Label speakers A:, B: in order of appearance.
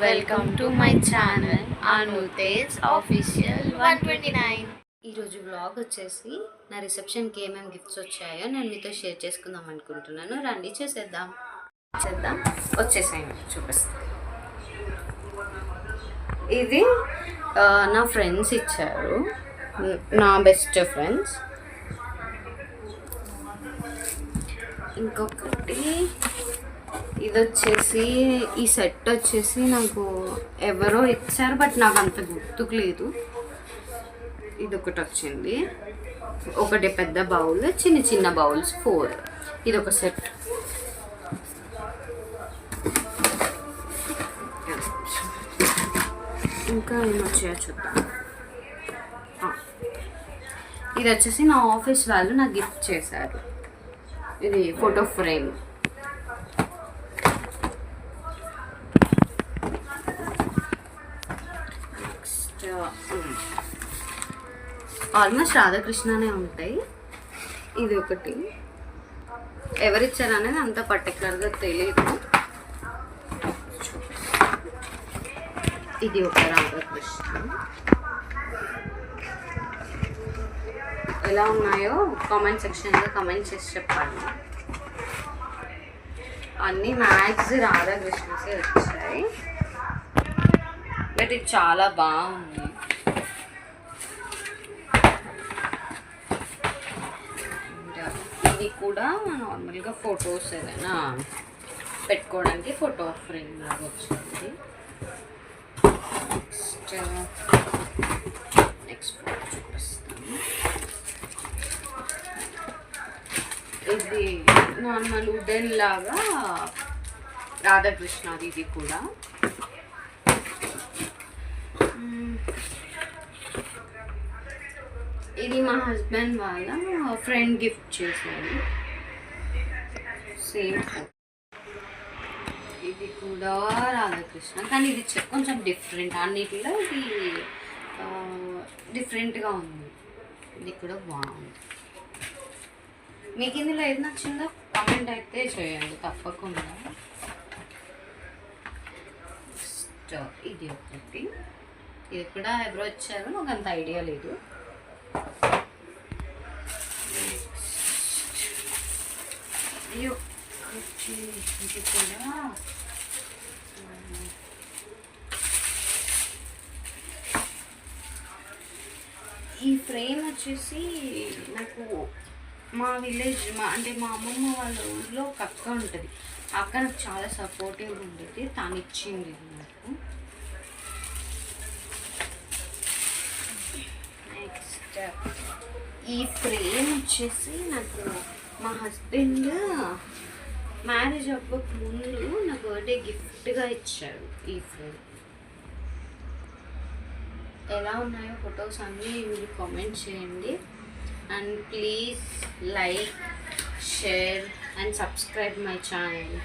A: Welcome to my channel Anu Tej official 129.
B: ఈరోజు vlog వచ్చేసి నా రిసెప్షన్కి ఏమేమి గిఫ్ట్స్ వచ్చాయో నేను మీతో షేర్ చేసుకుందాం అనుకుంటున్నాను. రండి చేద్దాం వచ్చేసాయి చూపిస్తాను. ఇది నా ఫ్రెండ్స్ ఇచ్చారు, నా బెస్ట్ ఫ్రెండ్స్. ఇంకొకటి ఇది వచ్చేసి ఈ సెట్ వచ్చేసి నాకు ఎవరో ఇచ్చారు, బట్ నాకు అంత గుర్తుకు లేదు. ఇది ఒకటి వచ్చింది, ఒకటి పెద్ద బౌల్, చిన్న చిన్న బౌల్స్ 4. ఇది ఒక సెట్. ఇంకా ఏమొచ్చాయో చూద్దాం. ఇది వచ్చేసి నా ఆఫీస్ వాళ్ళు నాకు గిఫ్ట్ చేశారు. ఇది ఫోటో ఫ్రేమ్. ఆల్మోస్ట్ రాధాకృష్ణనే ఉంటాయి. ఇది ఒకటి, ఎవరిచ్చారనేది అంత పర్టికులర్గా తెలియదు. ఇది ఒక రాధాకృష్ణ. ఎలా ఉన్నాయో కామెంట్ సెక్షన్లో కామెంట్ చేసి చెప్పండి. అన్నీ మ్యాక్స్ రాధాకృష్ణసే వచ్చాయి, బట్ ఇది చాలా బాగుంది. ఇది కూడా నార్మల్గా ఫొటోస్ ఏదైనా పెట్టుకోవడానికి ఫోటో ఫ్రేమ్ లాగా వచ్చింది. నెక్స్ట్ ఫోటో చూపిస్తాను. ఇది నార్మల్ వుడెన్ లాగా రాధాకృష్ణది. ఇది కూడా ఇది మా హస్బెండ్ వాళ్ళ ఫ్రెండ్ గిఫ్ట్ చేశారు. సేమ్. ఇది కూడా రాధాకృష్ణ, కానీ ఇది కొంచెం డిఫరెంట్. అన్నిటిలో ఇది డిఫరెంట్గా ఉంది. ఇది కూడా బాగుంది. మీకు ఇందులో ఏది నచ్చిందో కామెంట్ అయితే చేయండి తప్పకుండా. ఇది ఒకటి, ఇది కూడా ఎవరో వచ్చారు, నాకు అంత ఐడియా లేదు. ఇది కూడా ఈ ఫ్రేమ్ వచ్చేసి నాకు మా విలేజ్, అంటే మా అమ్మమ్మ వాళ్ళ ఊళ్ళో ఒక అక్క ఉంటుంది. ఆ అక్క నాకు చాలా సపోర్టివ్గా ఉండేది, తను ఇచ్చింది నాకు. నెక్స్ట్ ఈ ఫ్రేమ్ వచ్చేసి నాకు మా హస్బెండ్ మ్యారేజ్ అవ్వక ముందు నా బర్త్డే గిఫ్ట్గా ఇచ్చారు ఈ ఫ్రేమ్. ఎలా ఉన్నాయో ఫొటోస్ అన్నీ మీరు కామెంట్ చేయండి. And please like, share and subscribe my channel.